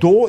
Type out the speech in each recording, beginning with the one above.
2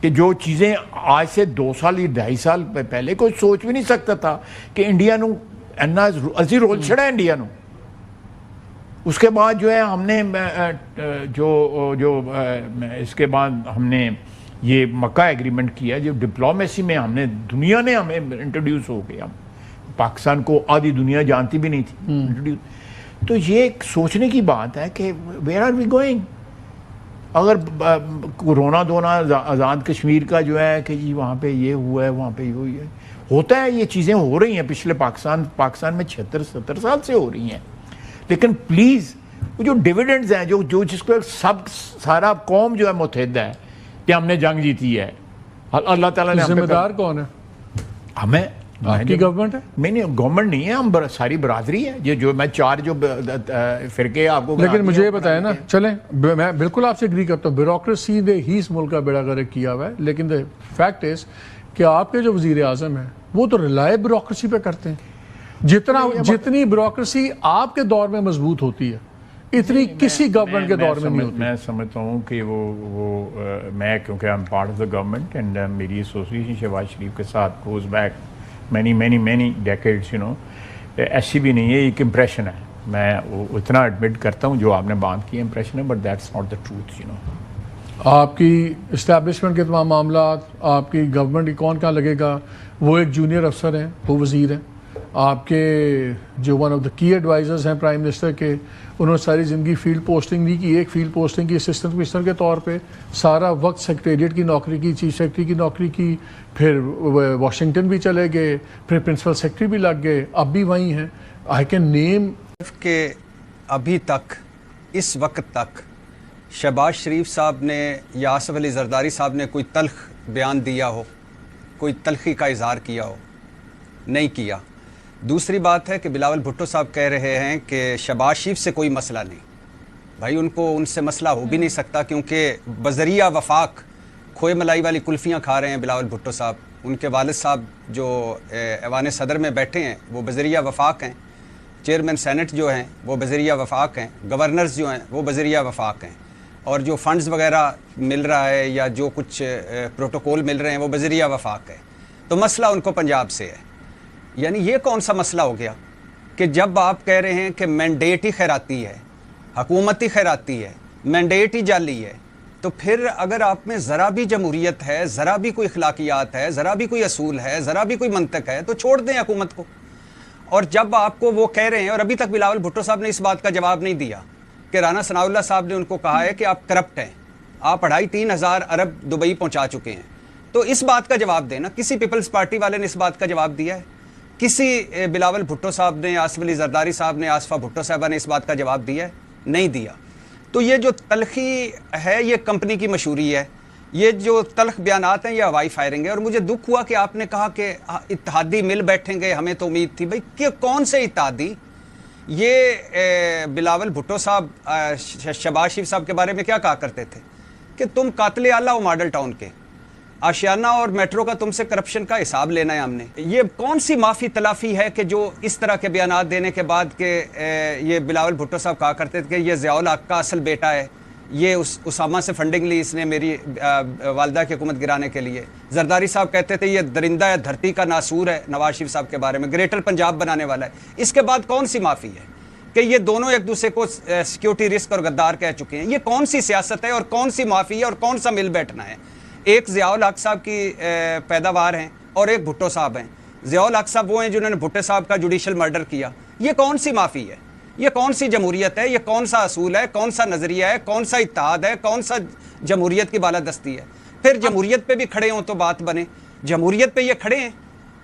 کہ جو چیزیں آج سے 2 سال یا 2.5 سال پہلے کوئی سوچ بھی نہیں سکتا تھا کہ انڈیا نو اینا ازی رول چھڑا انڈیا نو. اس کے بعد جو ہے ہم نے جو اس کے بعد ہم نے یہ مکہ ایگریمنٹ کیا جو ڈپلومیسی میں ہم نے دنیا نے ہمیں انٹروڈیوس ہو گیا. پاکستان کو آدھی دنیا جانتی بھی نہیں تھی انٹروڈیوس. تو یہ ایک سوچنے کی بات ہے کہ ویئر آر وی گوئنگ. اگر رونا دھونا آزاد کشمیر کا جو ہے کہ جی وہاں پہ یہ ہوا ہے وہاں پہ یہ ہوئی ہے ہوتا ہے, یہ چیزیں ہو رہی ہیں پچھلے پاکستان میں 76-70 سال سے ہو رہی ہیں. لیکن پلیز وہ جو ڈیویڈنڈز ہیں جو جس کو سارا قوم جو ہے متحد ہے کہ ہم نے جنگ جیتی ہے, اللہ تعالیٰ نے ذمہ دار کون ہے؟ ہمیں. آپ کی گورنمنٹ ہے؟ نہیں گورنمنٹ نہیں ہے, ہم ساری برادری ہے جو میں 4 جو فرقے آپ کو. لیکن مجھے یہ بتائیں نا, چلیں میں بالکل آپ سے اگری کرتا ہوں, بیوروکریسی نے ہی اس ملک کا بیڑا غرق کیا ہوا ہے. لیکن فیکٹ از کہ آپ کے جو وزیر اعظم ہیں وہ تو ریلائے بیوروکریسی پہ کرتے ہیں. جتنی بیوروکریسی آپ کے دور میں مضبوط ہوتی ہے اتنی کسی گورنمنٹ کے دور میں نہیں ہوتی. میں سمجھتا ہوں کہ وہ میں کیونکہ I am part of the government and میری ایسوسیشن شہباز شریف کے ساتھ گوز بیک مینی ڈیکیڈس ایسی بھی نہیں ہے, ایک امپریشن ہے. میں اتنا ایڈمٹ کرتا ہوں جو آپ نے بات کی امپریشن ہے, but that's not the truth. آپ کی اسٹیبلشمنٹ کے تمام معاملات, آپ کی گورنمنٹ کی کون کہاں لگے گا, وہ ایک جونیئر افسر ہیں, وہ وزیر ہیں. آپ کے جو ون آف دا کی ایڈوائزرز ہیں پرائم منسٹر کے, انہوں نے ساری زندگی فیلڈ پوسٹنگ نہیں کی. ایک فیلڈ پوسٹنگ کی اسسٹنٹ کمشنر کے طور پہ, سارا وقت سیکریٹریٹ کی نوکری کی, چیف سیکرٹری کی نوکری کی, پھر واشنگٹن بھی چلے گئے, پھر پرنسپل سیکرٹری بھی لگ گئے, اب بھی وہیں ہیں. آئی کین نیم کہ ابھی تک اس وقت تک شہباز شریف صاحب نے یا آصف علی زرداری صاحب نے کوئی تلخ بیان دیا ہو, کوئی تلخی کا اظہار کیا ہو, نہیں کیا. دوسری بات ہے کہ بلاول بھٹو صاحب کہہ رہے ہیں کہ شہباز شریف سے کوئی مسئلہ نہیں. بھائی ان سے مسئلہ ہو بھی نہیں سکتا, کیونکہ بذریعہ وفاق کھوئے ملائی والی کلفیاں کھا رہے ہیں بلاول بھٹو صاحب. ان کے والد صاحب جو ایوان صدر میں بیٹھے ہیں وہ بذریعہ وفاق ہیں, چیئرمین سینٹ جو ہیں وہ بذریعہ وفاق ہیں, گورنرز جو ہیں وہ بذریعہ وفاق ہیں, اور جو فنڈز وغیرہ مل رہا ہے یا جو کچھ پروٹوکول مل رہے ہیں وہ بذریعہ وفاق ہے. تو مسئلہ ان کو پنجاب سے ہے. یعنی یہ کون سا مسئلہ ہو گیا کہ جب آپ کہہ رہے ہیں کہ مینڈیٹ ہی خیراتی ہے, حکومتی خیراتی ہے, مینڈیٹ ہی جعلی ہے, تو پھر اگر آپ میں ذرا بھی جمہوریت ہے, ذرا بھی کوئی اخلاقیات ہے, ذرا بھی کوئی اصول ہے, ذرا بھی کوئی منطق ہے, تو چھوڑ دیں حکومت کو. اور جب آپ کو وہ کہہ رہے ہیں, اور ابھی تک بلاول بھٹو صاحب نے اس بات کا جواب نہیں دیا کہ رانا ثناء اللہ صاحب نے ان کو کہا ہے کہ آپ کرپٹ ہیں, آپ 2.5-3 ہزار ارب دبئی پہنچا چکے ہیں, تو اس بات کا جواب دینا. کسی پیپلز پارٹی والے نے اس بات کا جواب دیا ہے؟ کسی بلاول بھٹو صاحب نے, آصف علی زرداری صاحب نے, آصفہ بھٹو صاحبہ نے اس بات کا جواب دیا ہے؟ نہیں دیا. تو یہ جو تلخی ہے یہ کمپنی کی مشہوری ہے, یہ جو تلخ بیانات ہیں یہ ہوائی فائرنگ ہے. اور مجھے دکھ ہوا کہ آپ نے کہا کہ اتحادی مل بیٹھیں گے, ہمیں تو امید تھی. بھائی کہ کون سے اتحادی؟ یہ بلاول بھٹو صاحب شہباز شریف صاحب کے بارے میں کیا کہا کرتے تھے کہ تم قاتل اعلیٰ ہو ماڈل ٹاؤن کے, آشیانہ اور میٹرو کا تم سے کرپشن کا حساب لینا ہے ہم نے. یہ کون سی معافی تلافی ہے کہ جو اس طرح کے بیانات دینے کے بعد کہ یہ بلاول بھٹو صاحب کہا کرتے تھے کہ یہ ضیاء الحق کا اصل بیٹا ہے, یہ اسامہ سے فنڈنگ لی اس نے میری والدہ کی حکومت گرانے کے لیے. زرداری صاحب کہتے تھے یہ درندہ ہے, دھرتی کا ناسور ہے نواز شریف صاحب کے بارے میں, گریٹر پنجاب بنانے والا ہے. اس کے بعد کون سی معافی ہے کہ یہ دونوں ایک دوسرے کو سیکیورٹی رسک اور غدار کہہ چکے ہیں؟ یہ کون سی سیاست ہے اور کون سی معافی ہے اور کون سا مل بیٹھنا ہے؟ ایک ضیاء الحق صاحب کی پیداوار ہیں اور ایک بھٹو صاحب ہیں. ضیاء الحق صاحب وہ ہیں جنہوں نے بھٹو صاحب کا جوڈیشل مرڈر کیا. یہ کون سی معافی ہے؟ یہ کون سی جمہوریت ہے؟ یہ کون سا اصول ہے؟ کون سا نظریہ ہے؟ کون سا اتحاد ہے؟ کون سا جمہوریت کی بالادستی ہے؟ پھر جمہوریت پہ بھی کھڑے ہوں تو بات بنے. جمہوریت پہ یہ کھڑے ہیں,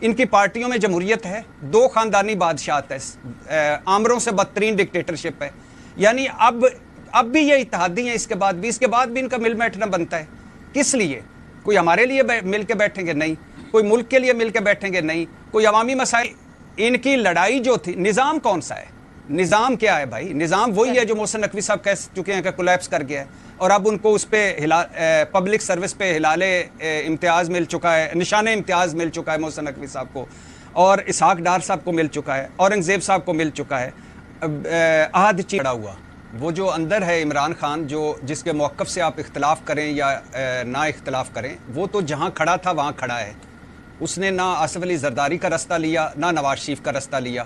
ان کی پارٹیوں میں جمہوریت ہے, 2 خاندانی بادشاہت ہے, آمروں سے بدترین ڈکٹیٹرشپ ہے. یعنی اب بھی یہ اتحادی ہیں, اس کے بعد بھی ان کا مل بیٹھنا بنتا ہے. کس لیے؟ کوئی ہمارے لیے مل کے بیٹھیں گے؟ نہیں. کوئی ملک کے لیے مل کے بیٹھیں گے؟ نہیں. کوئی عوامی مسائل. ان کی لڑائی جو تھی, نظام کون سا ہے؟ نظام کیا ہے بھائی؟ نظام وہی ہے جو محسن نقوی صاحب کہہ چکے ہیں کہ کولیپس کر گیا ہے, اور اب ان کو اس پہ پبلک سروس پہ ہلال امتیاز مل چکا ہے, نشان امتیاز مل چکا ہے محسن نقوی صاحب کو, اور اسحاق ڈار صاحب کو مل چکا ہے, اورنگزیب صاحب کو مل چکا ہے. عہد چیڑا ہوا وہ جو اندر ہے عمران خان، جو جس کے موقف سے آپ اختلاف کریں یا نہ اختلاف کریں، وہ تو جہاں کھڑا تھا وہاں کھڑا ہے. اس نے نہ آصف علی زرداری کا رستہ لیا، نہ نواز شریف کا رستہ لیا،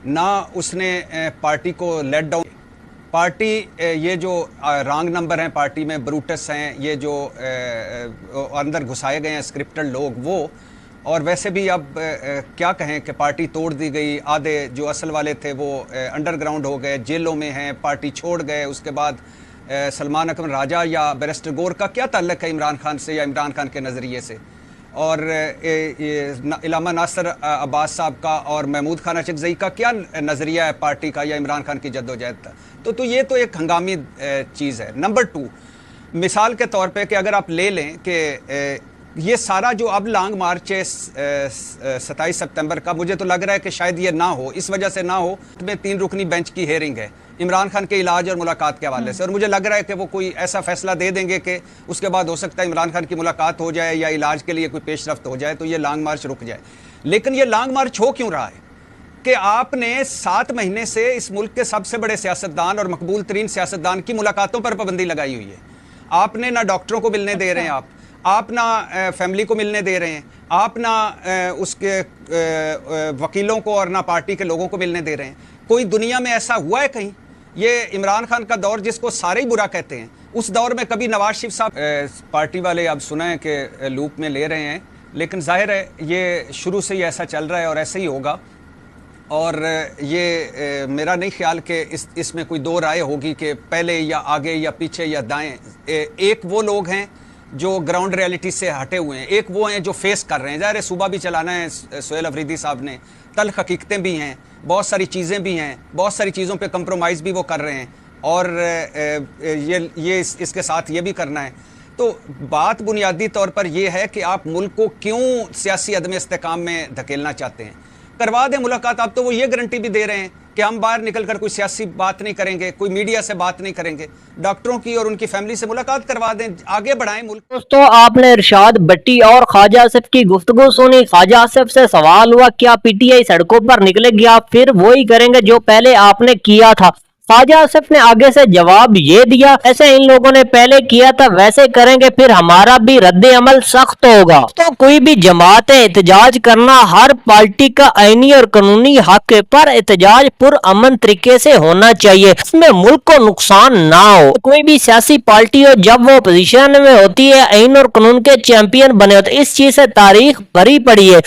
نہ اس نے پارٹی کو لیٹ ڈاؤن. پارٹی یہ جو رانگ نمبر ہیں پارٹی میں، بروٹس ہیں، یہ جو اندر گھسائے گئے ہیں اسکرپٹڈ لوگ، وہ اور ویسے بھی اب کیا کہیں کہ پارٹی توڑ دی گئی. آدھے جو اصل والے تھے وہ انڈر گراؤنڈ ہو گئے، جیلوں میں ہیں، پارٹی چھوڑ گئے. اس کے بعد سلمان اکمل راجہ یا بیرسٹر گور کا کیا تعلق ہے عمران خان سے یا عمران خان کے نظریے سے، اور علامہ ناصر عباس صاحب کا اور محمود خان اچکزئی کا کیا نظریہ ہے پارٹی کا یا عمران خان کی جدوجہد کا. تو یہ تو ایک ہنگامی چیز ہے. نمبر 2، مثال کے طور پہ کہ اگر آپ لے لیں کہ یہ سارا جو اب لانگ مارچ ہے 27 سپتمبر کا، مجھے تو لگ رہا ہے کہ شاید یہ نہ ہو، اس وجہ سے نہ ہو میں 3 رکنی بینچ کی ہیئرنگ ہے عمران خان کے علاج اور ملاقات کے حوالے سے، اور مجھے لگ رہا ہے کہ وہ کوئی ایسا فیصلہ دے دیں گے کہ اس کے بعد ہو سکتا ہے عمران خان کی ملاقات ہو جائے یا علاج کے لیے کوئی پیش رفت ہو جائے، تو یہ لانگ مارچ رک جائے. لیکن یہ لانگ مارچ ہو کیوں رہا ہے کہ آپ نے 7 مہینے سے اس ملک کے سب سے بڑے سیاستدان اور مقبول ترین سیاستدان کی ملاقاتوں پر پابندی لگائی ہوئی ہے. آپ نے نہ ڈاکٹروں کو ملنے دے رہے ہیں، آپ نہ فیملی کو ملنے دے رہے ہیں، آپ نہ اس کے وکیلوں کو اور نہ پارٹی کے لوگوں کو ملنے دے رہے ہیں. کوئی دنیا میں ایسا ہوا ہے کہیں؟ یہ عمران خان کا دور جس کو سارے ہی برا کہتے ہیں، اس دور میں کبھی نواز شریف صاحب پارٹی والے اب سنیں کہ لوپ میں لے رہے ہیں، لیکن ظاہر ہے یہ شروع سے ہی ایسا چل رہا ہے اور ایسے ہی ہوگا. اور یہ میرا نہیں خیال کہ اس میں کوئی دو رائے ہوگی کہ پہلے یا آگے یا پیچھے یا دائیں. ایک وہ لوگ ہیں جو گراؤنڈ ریئلٹی سے ہٹے ہوئے ہیں، ایک وہ ہیں جو فیس کر رہے ہیں. ظاہر ہے صوبہ بھی چلانا ہے سہیل افریدی صاحب نے، تلخ حقیقتیں بھی ہیں، بہت ساری چیزیں بھی ہیں، بہت ساری چیزوں پہ کمپرومائز بھی وہ کر رہے ہیں، اور یہ اس کے ساتھ یہ بھی کرنا ہے. تو بات بنیادی طور پر یہ ہے کہ آپ ملک کو کیوں سیاسی عدم استحکام میں دھکیلنا چاہتے ہیں. کروا دیں ملاقات. اب تو وہ یہ گارنٹی بھی دے رہے ہیں کہ ہم باہر نکل کر کوئی سیاسی بات نہیں کریں گے، کوئی میڈیا سے بات نہیں کریں گے، ڈاکٹروں کی اور ان کی فیملی سے ملاقات کروا دیں، آگے بڑھائیں ملک. دوستو، آپ نے ارشاد بٹی اور خواجہ آصف کی گفتگو سنی. خواجہ آصف سے سوال ہوا کیا پی ٹی آئی سڑکوں پر نکلے گی، آپ پھر وہی کریں گے جو پہلے آپ نے کیا تھا. خواجہ آصف نے آگے سے جواب یہ دیا، ایسے ان لوگوں نے پہلے کیا تھا ویسے کریں گے، پھر ہمارا بھی رد عمل سخت ہوگا. تو کوئی بھی جماعت احتجاج کرنا ہر پارٹی کا آئینی اور قانونی حق ہے، پر احتجاج پر امن طریقے سے ہونا چاہیے، اس میں ملک کو نقصان نہ ہو. کوئی بھی سیاسی پارٹی ہو جب وہ اپوزیشن میں ہوتی ہے آئین اور قانون کے چیمپئن بنے ہوتے، اس چیز سے تاریخ بھری پڑی ہے.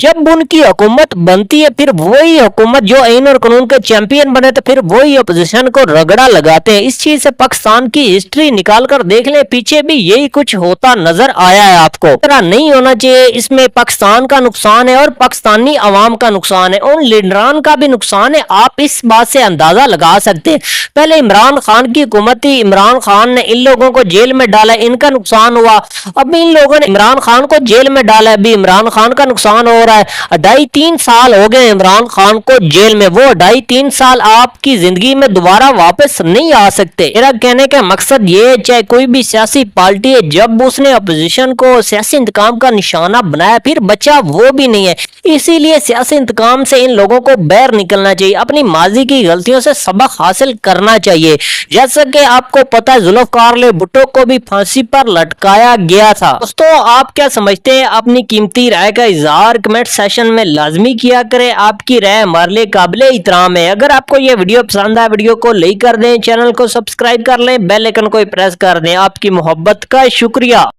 جب ان کی حکومت بنتی ہے پھر وہی حکومت جو آئین اور قانون کے چیمپئن بنے تو پھر وہی اپوزیشن کو رگڑا لگاتے ہیں. اس چیز سے پاکستان کی ہسٹری نکال کر دیکھ لیں، پیچھے بھی یہی کچھ ہوتا نظر آیا ہے. آپ کو طرح نہیں ہونا چاہیے. اس میں پاکستان کا نقصان ہے اور پاکستانی عوام کا نقصان ہے، ان لیڈران کا بھی نقصان ہے. آپ اس بات سے اندازہ لگا سکتے ہیں. پہلے عمران خان کی حکومت تھی، عمران خان نے ان لوگوں کو جیل میں ڈالا، ان کا نقصان ہوا. اب ان لوگوں نے عمران خان کو جیل میں ڈالا، ابھی عمران خان کا نقصان ہو رہا ہے. 2.5-3 سال ہو گئے عمران خان کو جیل میں، وہ 2.5-3 سال آپ کی زندگی میں دوبارہ واپس نہیں آ سکتے. میرا کہنے کا مقصد یہ ہے چاہے کوئی بھی سیاسی پارٹی ہے، جب اس نے اپوزیشن کو سیاسی انتقام کا نشانہ بنایا پھر بچا وہ بھی نہیں ہے. اسی لیے سیاسی انتقام سے ان لوگوں کو باہر نکلنا چاہیے، اپنی ماضی کی غلطیوں سے سبق حاصل کرنا چاہیے. جیسا کہ آپ کو پتا ہے ذوالفقار علی بھٹو کو بھی پھانسی پر لٹکایا گیا تھا. دوستو، آپ کیا سمجھتے ہیں؟ اپنی قیمتی رائے کا اظہار کمنٹ سیشن میں لازمی کیا کریں. آپ کی رائے ہمارے لیے قابل احترام ہے. اگر آپ کو یہ ویڈیو پسند آئے ویڈیو کو لائک کر دیں، چینل کو سبسکرائب کر لیں، بیل آئیکن کو پریس کر دیں. آپ کی محبت کا شکریہ.